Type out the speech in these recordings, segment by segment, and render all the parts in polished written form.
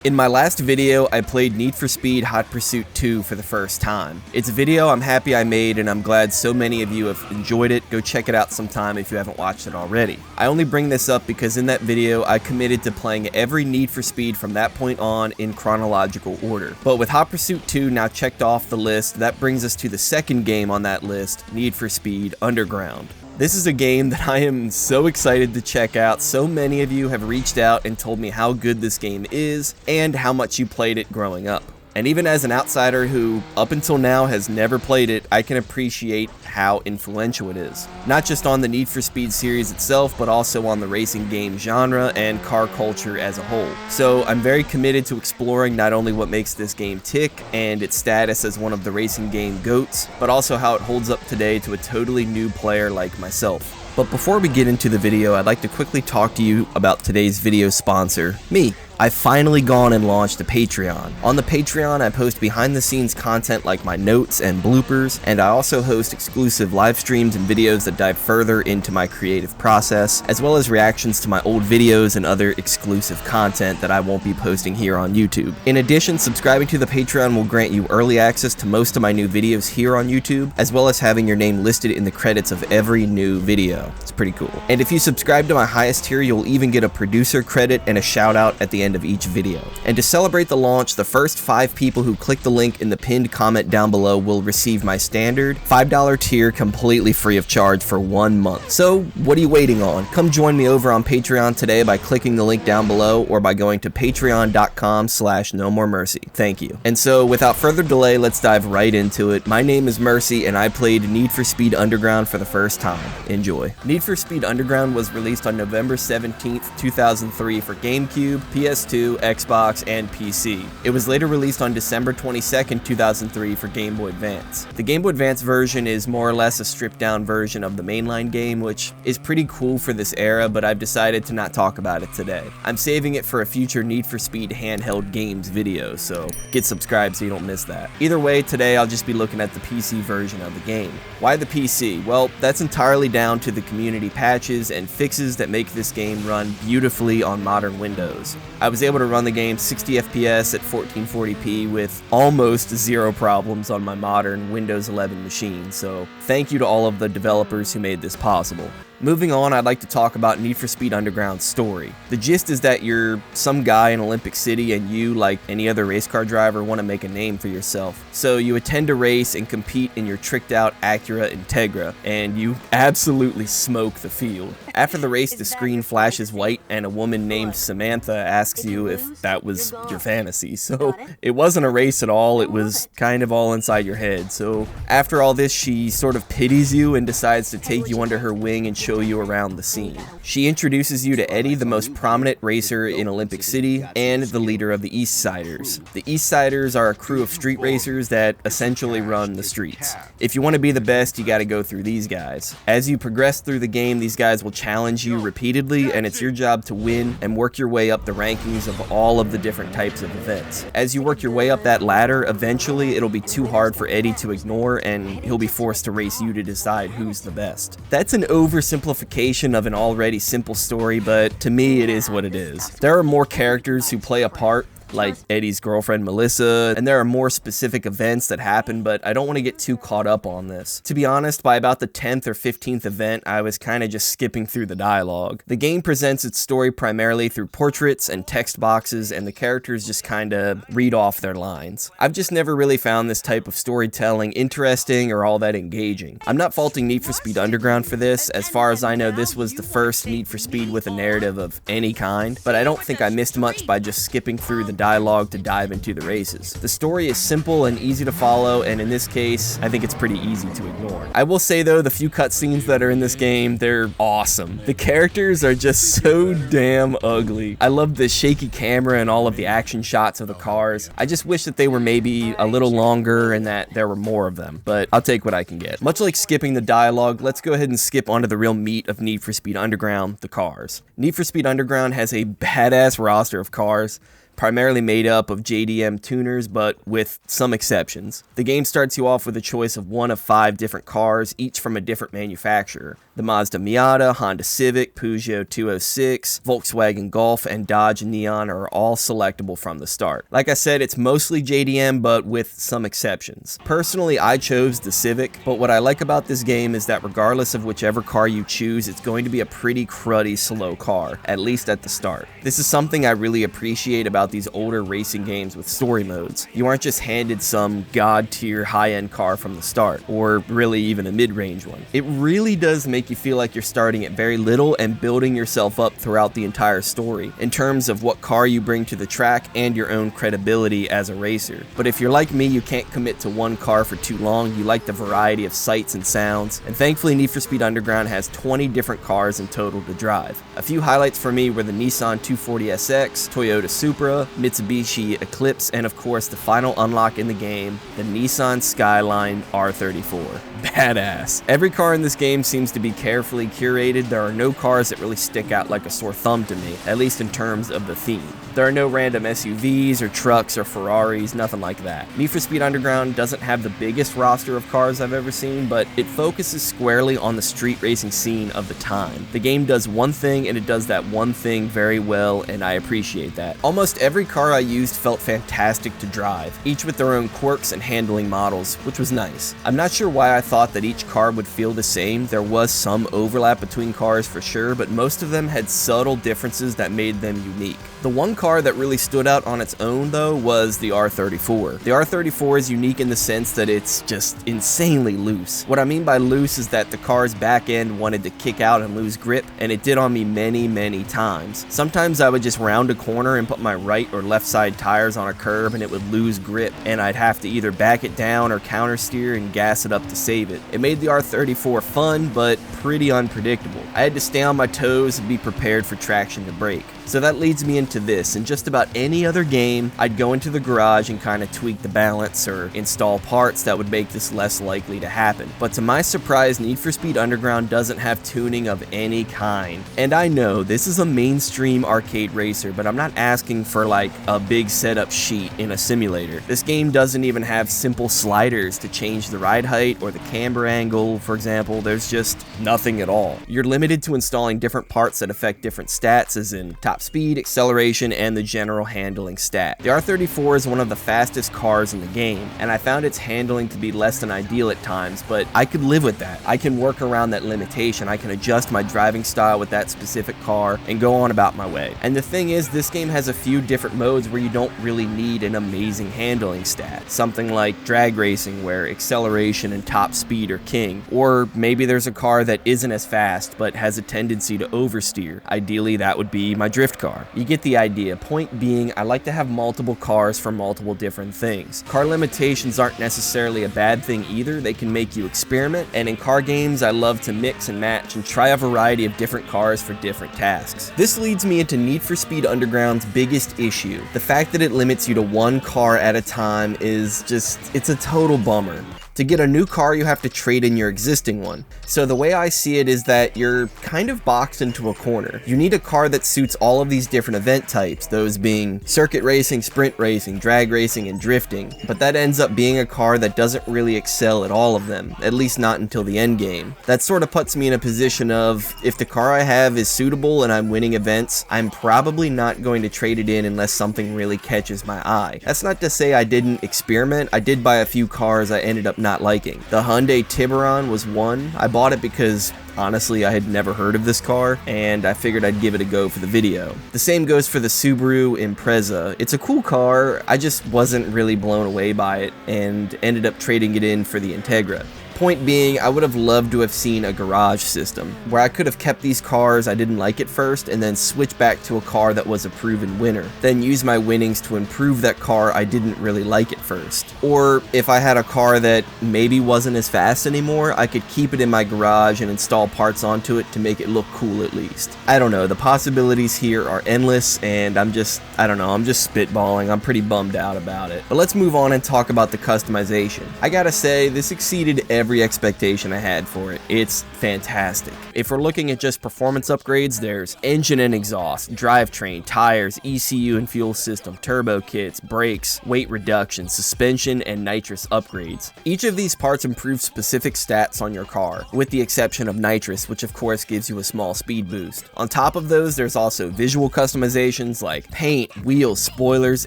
In my last video, I played Need for Speed Hot Pursuit 2 for the first time. It's a video I'm happy I made, and I'm glad so many of you have enjoyed it. Go check it out sometime if you haven't watched it already. I only bring this up because in that video, I committed to playing every Need for Speed from that point on in chronological order. But with Hot Pursuit 2 now checked off the list, that brings us to the second game on that list, Need for Speed Underground. This is a game that I am so excited to check out. So many of you have reached out and told me how good this game is and how much you played it growing up. And even as an outsider who, up until now, has never played it, I can appreciate how influential it is. Not just on the Need for Speed series itself, but also on the racing game genre and car culture as a whole. So I'm very committed to exploring not only what makes this game tick and its status as one of the racing game GOATs, but also how it holds up today to a totally new player like myself. But before we get into the video, I'd like to quickly talk to you about today's video sponsor, me. I've finally gone and launched a Patreon. On the Patreon, I post behind the scenes content like my notes and bloopers, and I also host exclusive live streams and videos that dive further into my creative process, as well as reactions to my old videos and other exclusive content that I won't be posting here on YouTube. In addition, subscribing to the Patreon will grant you early access to most of my new videos here on YouTube, as well as having your name listed in the credits of every new video. It's pretty cool. And if you subscribe to my highest tier, you'll even get a producer credit and a shout out at the end of each video. And to celebrate the launch, the first 5 people who click the link in the pinned comment down below will receive my standard $5 tier completely free of charge for 1 month. So what are you waiting on? Come join me over on Patreon today by clicking the link down below or by going to patreon.com/nomoremercy. Thank you. And so without further delay, let's dive right into it. My name is Mercy and I played Need for Speed Underground for the first time. Enjoy. Need for Speed Underground was released on November 17th, 2003 for GameCube, PS2, Xbox, and PC. It was later released on December 22nd, 2003 for Game Boy Advance. The Game Boy Advance version is more or less a stripped down version of the mainline game, which is pretty cool for this era, but I've decided to not talk about it today. I'm saving it for a future Need for Speed handheld games video, so get subscribed so you don't miss that. Either way, today I'll just be looking at the PC version of the game. Why the PC? Well, that's entirely down to the community patches and fixes that make this game run beautifully on modern Windows. I was able to run the game 60 FPS at 1440p with almost zero problems on my modern Windows 11 machine, so thank you to all of the developers who made this possible. Moving on, I'd like to talk about Need for Speed Underground's story. The gist is that you're some guy in Olympic City and you, like any other race car driver, want to make a name for yourself. So you attend a race and compete in your tricked out Acura Integra, and you absolutely smoke the field. After the race, the screen flashes white and a woman named Samantha asks you if that was your fantasy. So it wasn't a race at all, it was kind of all inside your head. So after all this, she sort of pities you and decides to take you under her wing and show you around the scene. She introduces you to Eddie, the most prominent racer in Olympic City, and the leader of the East Siders. The East Siders are a crew of street racers that essentially run the streets. If you want to be the best, you gotta go through these guys. As you progress through the game, these guys will challenge you repeatedly, and it's your job to win and work your way up the rankings of all of the different types of events. As you work your way up that ladder, eventually it'll be too hard for Eddie to ignore, and he'll be forced to race you to decide who's the best. That's an oversimplification of an already simple story, but to me it is what it is. There are more characters who play a part, like Eddie's girlfriend Melissa, and there are more specific events that happen, but I don't want to get too caught up on this. To be honest, by about the 10th or 15th event, I was kind of just skipping through the dialogue. The game presents its story primarily through portraits and text boxes, and the characters just kind of read off their lines. I've just never really found this type of storytelling interesting or all that engaging. I'm not faulting Need for Speed Underground for this. As far as I know, this was the first Need for Speed with a narrative of any kind, but I don't think I missed much by just skipping through the dialogue to dive into the races. The story is simple and easy to follow, and in this case, I think it's pretty easy to ignore. I will say though, the few cutscenes that are in this game, they're awesome. The characters are just so damn ugly. I love the shaky camera and all of the action shots of the cars. I just wish that they were maybe a little longer and that there were more of them, but I'll take what I can get. Much like skipping the dialogue, let's go ahead and skip onto the real meat of Need for Speed Underground, the cars. Need for Speed Underground has a badass roster of cars, primarily made up of JDM tuners, but with some exceptions. The game starts you off with a choice of one of 5 different cars, each from a different manufacturer. The The Mazda Miata, Honda Civic, Peugeot 206, Volkswagen Golf, and Dodge Neon are all selectable from the start. Like I said, it's mostly JDM, but with some exceptions. Personally, I chose the Civic, but what I like about this game is that regardless of whichever car you choose, it's going to be a pretty cruddy slow car, at least at the start. This is something I really appreciate about these older racing games with story modes. You aren't just handed some god-tier high-end car from the start, or really even a mid-range one. It really does make you feel like you're starting at very little and building yourself up throughout the entire story, in terms of what car you bring to the track and your own credibility as a racer. But if you're like me, you can't commit to one car for too long. You like the variety of sights and sounds, and thankfully Need for Speed Underground has 20 different cars in total to drive. A few highlights for me were the Nissan 240SX, Toyota Supra, Mitsubishi Eclipse, and of course the final unlock in the game, the Nissan Skyline R34. Badass. Every car in this game seems to be carefully curated. There are no cars that really stick out like a sore thumb to me, at least in terms of the theme. There are no random SUVs or trucks or Ferraris, nothing like that. Need for Speed Underground doesn't have the biggest roster of cars I've ever seen, but it focuses squarely on the street racing scene of the time. The game does one thing, and it does that one thing very well, and I appreciate that. Almost every car I used felt fantastic to drive, each with their own quirks and handling models, which was nice. I'm not sure why I thought that each car would feel the same. There was some overlap between cars for sure, but most of them had subtle differences that made them unique. The one car that really stood out on its own, though, was the R34. The R34 is unique in the sense that it's just insanely loose. What I mean by loose is that the car's back end wanted to kick out and lose grip, and it did on me many times. Sometimes I would just round a corner and put my right or left side tires on a curb and it would lose grip, and I'd have to either back it down or counter steer and gas it up to save it. It made the R34 fun, but pretty unpredictable. I had to stay on my toes and be prepared for traction to break. So that leads me into this. In just about any other game, I'd go into the garage and kind of tweak the balance or install parts that would make this less likely to happen. But to my surprise, Need for Speed Underground doesn't have tuning of any kind. And I know this is a mainstream arcade racer, but I'm not asking for like a big setup sheet in a simulator. This game doesn't even have simple sliders to change the ride height or the camber angle, for example. There's just nothing at all. You're limited to installing different parts that affect different stats, as in top speed, acceleration, and the general handling stat. The R34 is one of the fastest cars in the game, and I found its handling to be less than ideal at times, but I could live with that. I can work around that limitation. I can adjust my driving style with that specific car and go on about my way. And the thing is, this game has a few different modes where you don't really need an amazing handling stat. Something like drag racing, where acceleration and top speed are king. Or maybe there's a car that isn't as fast, but has a tendency to oversteer. Ideally, that would be my drift car. You get the idea. Point being, I like to have multiple cars for multiple different things. Car limitations aren't necessarily a bad thing either. They can make you experiment, and in car games, I love to mix and match and try a variety of different cars for different tasks. This leads me into Need for Speed Underground's biggest issue. The fact that it limits you to one car at a time is just, it's a total bummer. To get a new car, you have to trade in your existing one. So the way I see it is that you're kind of boxed into a corner. You need a car that suits all of these different event types, those being circuit racing, sprint racing, drag racing, and drifting. But that ends up being a car that doesn't really excel at all of them, at least not until the end game. That sort of puts me in a position of, if the car I have is suitable and I'm winning events, I'm probably not going to trade it in unless something really catches my eye. That's not to say I didn't experiment. I did buy a few cars I ended up not liking. The Hyundai Tiburon was one. I bought it because honestly, I had never heard of this car, and I figured I'd give it a go for the video. The same goes for the Subaru Impreza. It's a cool car, I just wasn't really blown away by it, and ended up trading it in for the Integra. Point being, I would have loved to have seen a garage system, where I could have kept these cars I didn't like at first, and then switch back to a car that was a proven winner, then use my winnings to improve that car I didn't really like at first. Or, if I had a car that maybe wasn't as fast anymore, I could keep it in my garage and install parts onto it to make it look cool at least. I don't know, the possibilities here are endless, and I'm just spitballing. I'm pretty bummed out about it. But let's move on and talk about the customization. I gotta say, this exceeded every every expectation I had for it. It's fantastic. If we're looking at just performance upgrades, there's engine and exhaust, drivetrain, tires, ECU and fuel system, turbo kits, brakes, weight reduction, suspension, and nitrous upgrades. Each of these parts improve specific stats on your car, with the exception of nitrous, which of course gives you a small speed boost. On top of those, there's also visual customizations like paint, wheels, spoilers,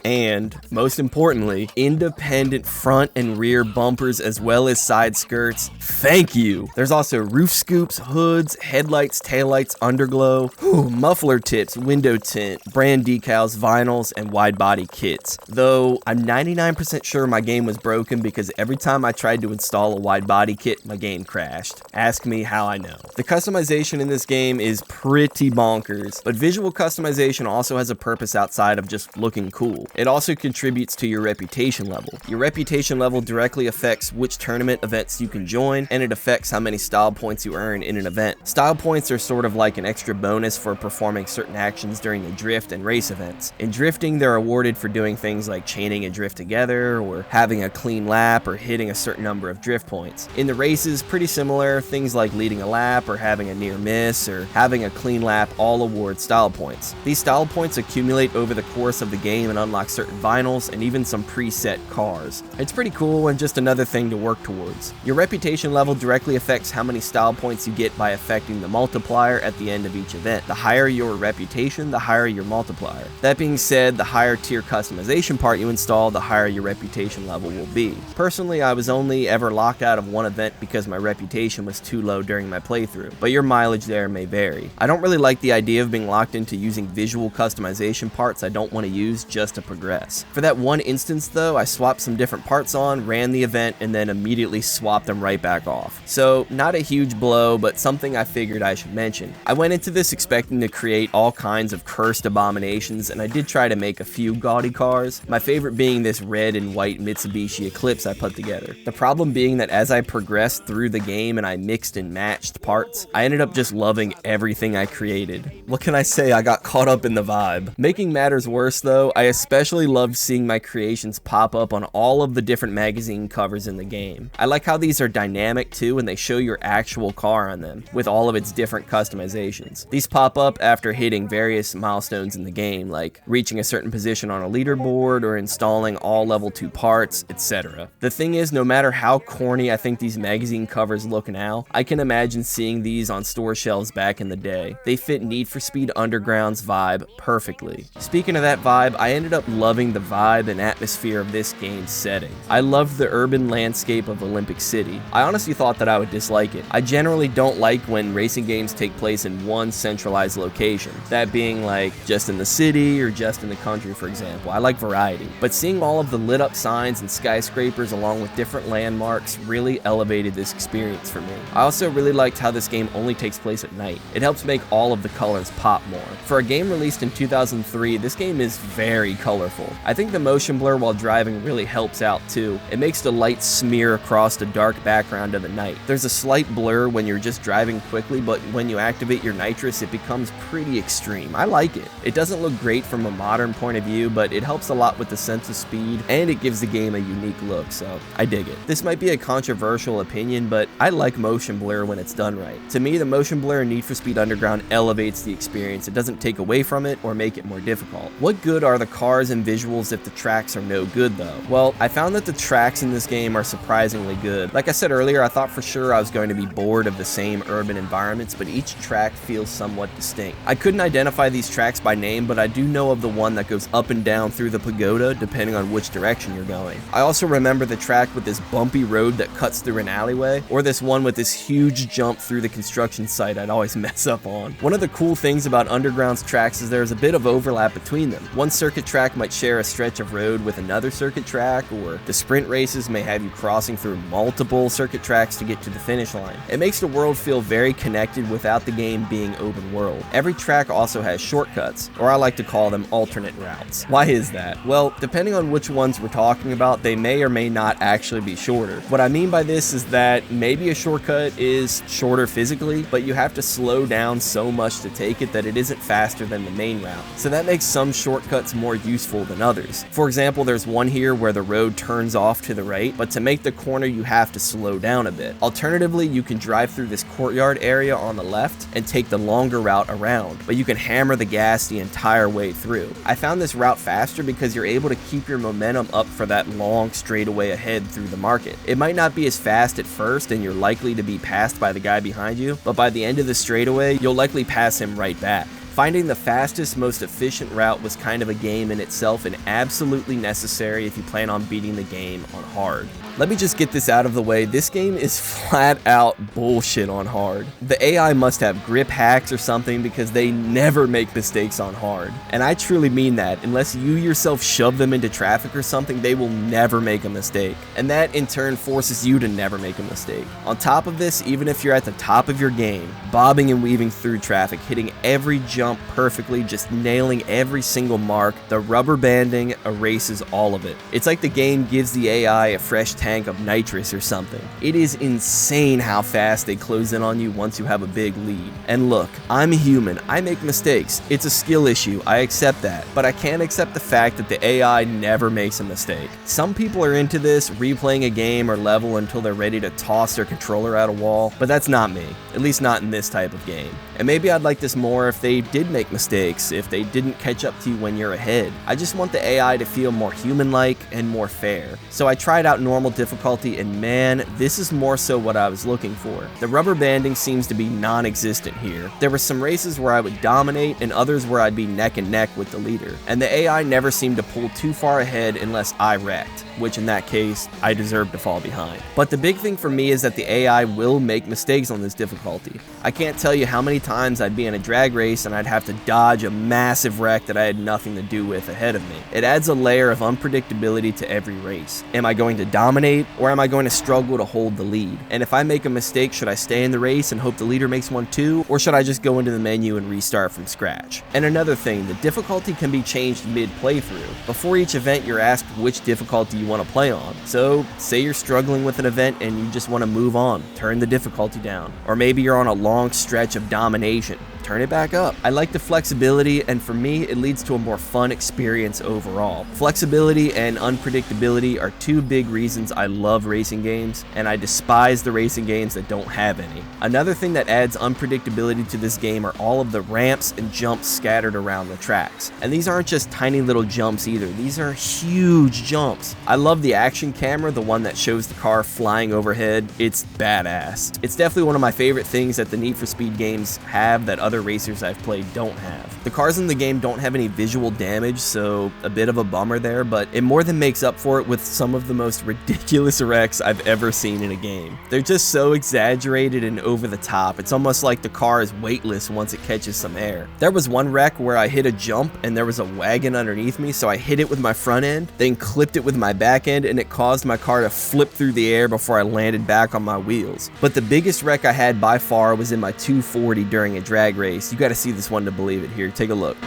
and, most importantly, independent front and rear bumpers as well as side skirts. Thank you! There's also roof scoops, hoods, headlights, taillights, underglow, muffler tips, window tint, brand decals, vinyls, and wide body kits. Though, I'm 99% sure my game was broken because every time I tried to install a wide body kit, my game crashed. Ask me how I know. The customization in this game is pretty bonkers, but visual customization also has a purpose outside of just looking cool. It also contributes to your reputation level. Your reputation level directly affects which tournament events you can join, and it affects how many style points you earn in an event. Style points are sort of like an extra bonus for performing certain actions during the drift and race events. In drifting, they're awarded for doing things like chaining a drift together, or having a clean lap, or hitting a certain number of drift points. In the races, pretty similar, things like leading a lap, or having a near miss, or having a clean lap all award style points. These style points accumulate over the course of the game and unlock certain vinyls and even some preset cars. It's pretty cool and just another thing to work towards. Your reputation level directly affects how many style points you get by affecting the multiplier at the end of each event. The higher your reputation, the higher your multiplier. That being said, the higher tier customization part you install, the higher your reputation level will be. Personally, I was only ever locked out of one event because my reputation was too low during my playthrough, but your mileage there may vary. I don't really like the idea of being locked into using visual customization parts I don't want to use just to progress. For that one instance though, I swapped some different parts on, ran the event, and then immediately swapped them right back off. So, not a huge blow, but something I figured I should mention. I went into this expecting to create all kinds of cursed abominations, and I did try to make a few gaudy cars, my favorite being this red and white Mitsubishi Eclipse I put together. The problem being that as I progressed through the game and I mixed and matched parts, I ended up just loving everything I created. What can I say, I got caught up in the vibe. Making matters worse though, I especially loved seeing my creations pop up on all of the different magazine covers in the game. I like how these are dynamic too, and they show your actual car on them, with all of its different customizations. These pop up after hitting various milestones in the game, like reaching a certain position on a leaderboard or installing all level 2 parts, etc. The thing is, no matter how corny I think these magazine covers look now, I can imagine seeing these on store shelves back in the day. They fit Need for Speed Underground's vibe perfectly. Speaking of that vibe, I ended up loving the vibe and atmosphere of this game's setting. I loved the urban landscape of Olympic City. I honestly thought that I would dislike it. I generally don't like when racing games take place in one centralized location, that being like just in the city or just in the country, for example. I like variety. But seeing all of the lit up signs and skyscrapers along with different landmarks really elevated this experience for me. I also really liked how this game only takes place at night. It helps make all of the colors pop more. For a game released in 2003, this game is very colorful. I think the motion blur while driving really helps out too. It makes the light smear across the dark background of the night. There's a slight blur when you're just driving quickly, but when you activate your nitrous, it becomes pretty extreme. I like it. It doesn't look great from a modern point of view, but it helps a lot with the sense of speed, and it gives the game a unique look, so I dig it. This might be a controversial opinion, but I like motion blur when it's done right. To me, the motion blur in Need for Speed Underground elevates the experience. It doesn't take away from it or make it more difficult. What good are the cars and visuals if the tracks are no good though? Well, I found that the tracks in this game are surprisingly good. Like I said earlier, I thought for sure I was going to be bored of the same urban environments, but each track feels somewhat distinct. I couldn't identify these tracks by name, but I do know of the one that goes up and down through the pagoda depending on which direction you're going. I also remember the track with this bumpy road that cuts through an alleyway, or this one with this huge jump through the construction site I'd always mess up on. One of the cool things about Underground's tracks is there's a bit of overlap between them. One circuit track might share a stretch of road with another circuit track, or the sprint races may have you crossing through multiple circuit tracks to get to the finish line. It makes the world feel very connected without the game being open world. Every track also has shortcuts, or I like to call them alternate routes. Why is that? Well, depending on which ones we're talking about, they may or may not actually be shorter. What I mean by this is that maybe a shortcut is shorter physically, but you have to slow down so much to take it that it isn't faster than the main route. So that makes some shortcuts more useful than others. For example, there's one here where the road turns off to the right, but to make the corner you have to slow down a bit. Alternatively, you can drive through this courtyard area on the left and take the longer route around, but you can hammer the gas the entire way through. I found this route faster because you're able to keep your momentum up for that long straightaway ahead through the market. It might not be as fast at first and you're likely to be passed by the guy behind you, but by the end of the straightaway, you'll likely pass him right back. Finding the fastest, most efficient route was kind of a game in itself and absolutely necessary if you plan on beating the game on hard. Let me just get this out of the way, this game is flat out bullshit on hard. The AI must have grip hacks or something because they never make mistakes on hard. And I truly mean that, unless you yourself shove them into traffic or something, they will never make a mistake. And that in turn forces you to never make a mistake. On top of this, even if you're at the top of your game, bobbing and weaving through traffic, hitting every jump perfectly, just nailing every single mark, the rubber banding erases all of it. It's like the game gives the AI a fresh tank of nitrous or something. It is insane how fast they close in on you once you have a big lead. And look, I'm human, I make mistakes. It's a skill issue, I accept that. But I can't accept the fact that the AI never makes a mistake. Some people are into this, replaying a game or level until they're ready to toss their controller at a wall, but that's not me, at least not in this type of game. And maybe I'd like this more if they did make mistakes, if they didn't catch up to you when you're ahead. I just want the AI to feel more human-like and more fair. So I tried out normal difficulty and man, this is more so what I was looking for. The rubber banding seems to be non-existent here. There were some races where I would dominate and others where I'd be neck and neck with the leader. And the AI never seemed to pull too far ahead unless I wrecked, which in that case, I deserved to fall behind. But the big thing for me is that the AI will make mistakes on this difficulty. I can't tell you how many times I'd be in a drag race and I'd have to dodge a massive wreck that I had nothing to do with ahead of me. It adds a layer of unpredictability to every race. Am I going to dominate or am I going to struggle to hold the lead? And if I make a mistake, should I stay in the race and hope the leader makes one too, or should I just go into the menu and restart from scratch? And another thing, the difficulty can be changed mid-playthrough. Before each event, you're asked which difficulty you want to play on. So, say you're struggling with an event and you just want to move on, turn the difficulty down. Or maybe you're on a long stretch of domination, turn it back up. I like the flexibility, and for me, it leads to a more fun experience overall. Flexibility and unpredictability are two big reasons I love racing games, and I despise the racing games that don't have any. Another thing that adds unpredictability to this game are all of the ramps and jumps scattered around the tracks. And these aren't just tiny little jumps either, these are huge jumps. I love the action camera, the one that shows the car flying overhead. It's badass. It's definitely one of my favorite things that the Need for Speed games have that other racers I've played don't have. The cars in the game don't have any visual damage, so a bit of a bummer there, but it more than makes up for it with some of the most ridiculous wrecks I've ever seen in a game. They're just so exaggerated and over the top. It's almost like the car is weightless once it catches some air. There was one wreck where I hit a jump and there was a wagon underneath me, so I hit it with my front end, then clipped it with my back end, and it caused my car to flip through the air before I landed back on my wheels. But the biggest wreck I had by far was in my 240 during a drag race. You gotta see this one to believe it. Here, take a look.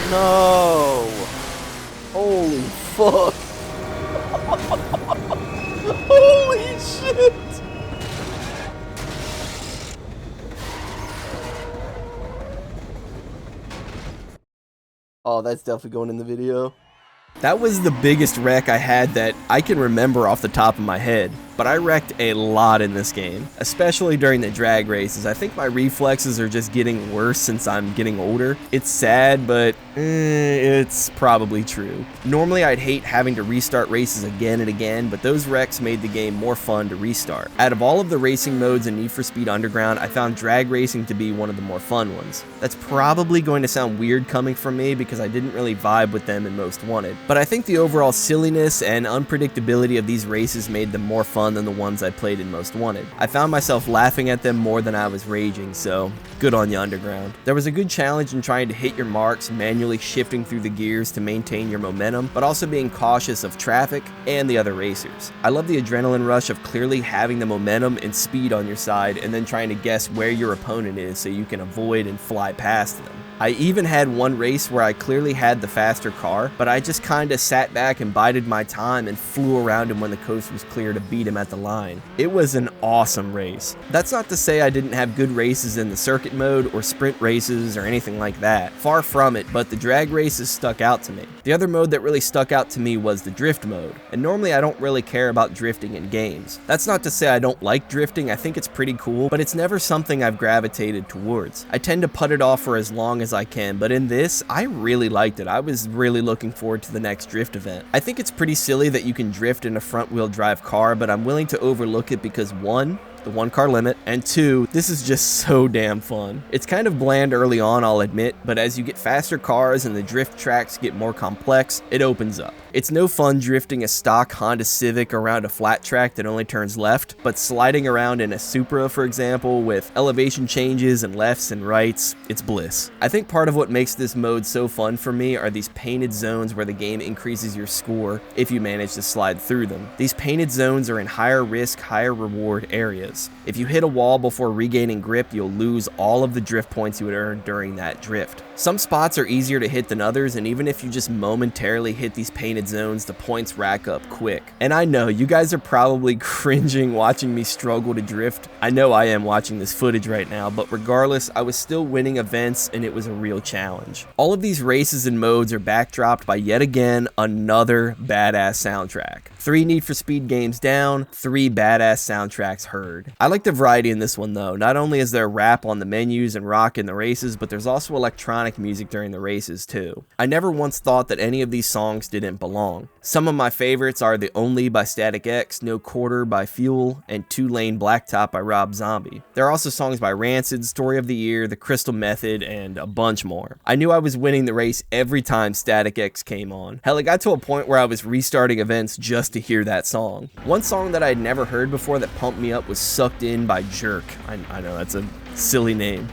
No! Holy fuck! Holy shit! Oh, that's definitely going in the video. That was the biggest wreck I had that I can remember off the top of my head. But I wrecked a lot in this game, especially during the drag races. I think my reflexes are just getting worse since I'm getting older. It's sad, but it's probably true. Normally I'd hate having to restart races again and again, but those wrecks made the game more fun to restart. Out of all of the racing modes in Need for Speed Underground, I found drag racing to be one of the more fun ones. That's probably going to sound weird coming from me because I didn't really vibe with them in Most Wanted, but I think the overall silliness and unpredictability of these races made them more fun than the ones I played in Most Wanted. I found myself laughing at them more than I was raging, so good on you, Underground. There was a good challenge in trying to hit your marks, manually shifting through the gears to maintain your momentum, but also being cautious of traffic and the other racers. I love the adrenaline rush of clearly having the momentum and speed on your side and then trying to guess where your opponent is so you can avoid and fly past them. I even had one race where I clearly had the faster car, but I just kinda sat back and bided my time and flew around him when the coast was clear to beat him at the line. It was an awesome race. That's not to say I didn't have good races in the circuit mode or sprint races or anything like that. Far from it, but the drag races stuck out to me. The other mode that really stuck out to me was the drift mode, and normally I don't really care about drifting in games. That's not to say I don't like drifting, I think it's pretty cool, but it's never something I've gravitated towards. I tend to put it off for as long as I can, but in this, I really liked it. I was really looking forward to the next drift event. I think it's pretty silly that you can drift in a front-wheel drive car, but I'm willing to overlook it because 1, the 1-car limit, and 2, this is just so damn fun. It's kind of bland early on, I'll admit, but as you get faster cars and the drift tracks get more complex, it opens up. It's no fun drifting a stock Honda Civic around a flat track that only turns left, but sliding around in a Supra, for example, with elevation changes and lefts and rights, it's bliss. I think part of what makes this mode so fun for me are these painted zones where the game increases your score if you manage to slide through them. These painted zones are in higher risk, higher reward areas. If you hit a wall before regaining grip, you'll lose all of the drift points you would earn during that drift. Some spots are easier to hit than others, and even if you just momentarily hit these painted zones, the points rack up quick. And I know, you guys are probably cringing watching me struggle to drift. I know I am watching this footage right now, but regardless, I was still winning events and it was a real challenge. All of these races and modes are backdropped by yet again another badass soundtrack. 3 Need for Speed games down, 3 badass soundtracks heard. I like the variety in this one though. Not only is there rap on the menus and rock in the races, but there's also electronic music during the races too. I never once thought that any of these songs didn't belong. Some of my favorites are The Only by Static X, No Quarter by Fuel, and 2 Lane Blacktop by Rob Zombie. There are also songs by Rancid, Story of the Year, The Crystal Method, and a bunch more. I knew I was winning the race every time Static X came on. Hell, it got to a point where I was restarting events just to hear that song. One song that I had never heard before that pumped me up was Sucked In by Jerk. I know that's a silly name.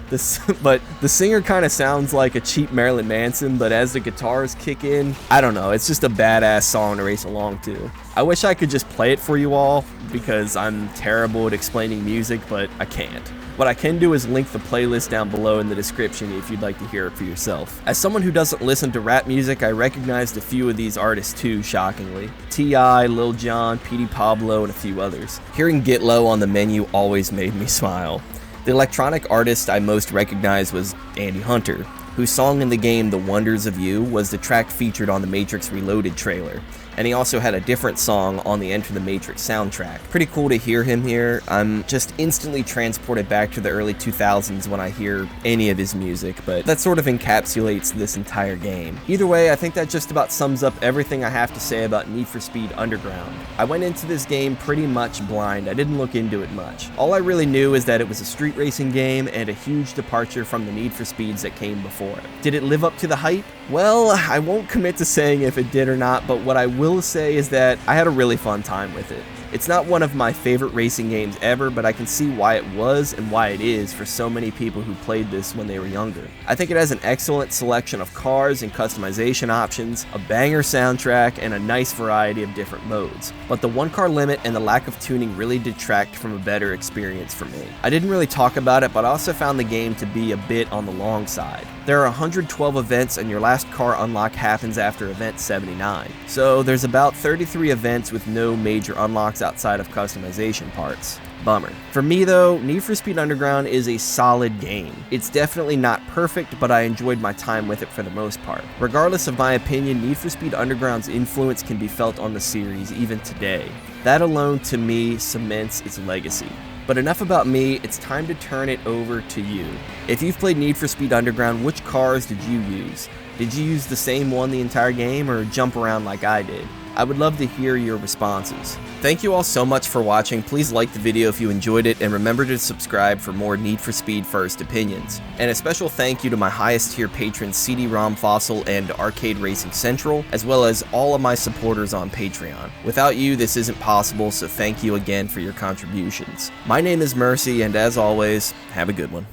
But the singer kind of sounds like a cheap Marilyn Manson, but as the guitars kick in, I don't know, it's just a badass song to race along to. I wish I could just play it for you all because I'm terrible at explaining music, but I can't. What I can do is link the playlist down below in the description if you'd like to hear it for yourself. As someone who doesn't listen to rap music, I recognized a few of these artists too, shockingly. T.I., Lil Jon, Petey Pablo, and a few others. Hearing Get Low on the menu always made me smile. The electronic artist I most recognized was Andy Hunter, whose song in the game The Wonders of You was the track featured on the Matrix Reloaded trailer. And he also had a different song on the Enter the Matrix soundtrack. Pretty cool to hear him here. I'm just instantly transported back to the early 2000s when I hear any of his music, but that sort of encapsulates this entire game. Either way, I think that just about sums up everything I have to say about Need for Speed Underground. I went into this game pretty much blind. I didn't look into it much. All I really knew is that it was a street racing game and a huge departure from the Need for Speeds that came before it. Did it live up to the hype? Well, I won't commit to saying if it did or not, but what I will say is that I had a really fun time with it. It's not one of my favorite racing games ever, but I can see why it was and why it is for so many people who played this when they were younger. I think it has an excellent selection of cars and customization options, a banger soundtrack, and a nice variety of different modes. But the 1-car limit and the lack of tuning really detract from a better experience for me. I didn't really talk about it, but I also found the game to be a bit on the long side. There are 112 events and your last car unlock happens after event 79. So there's about 33 events with no major unlocks outside of customization parts. Bummer. For me though, Need for Speed Underground is a solid game. It's definitely not perfect, but I enjoyed my time with it for the most part. Regardless of my opinion, Need for Speed Underground's influence can be felt on the series even today. That alone to me cements its legacy. But enough about me, it's time to turn it over to you. If you've played Need for Speed Underground, which cars did you use? Did you use the same one the entire game or jump around like I did? I would love to hear your responses. Thank you all so much for watching. Please like the video if you enjoyed it, and remember to subscribe for more Need for Speed First opinions. And a special thank you to my highest tier patrons CD-ROM Fossil and Arcade Racing Central, as well as all of my supporters on Patreon. Without you, this isn't possible, so thank you again for your contributions. My name is Mercy, and as always, have a good one.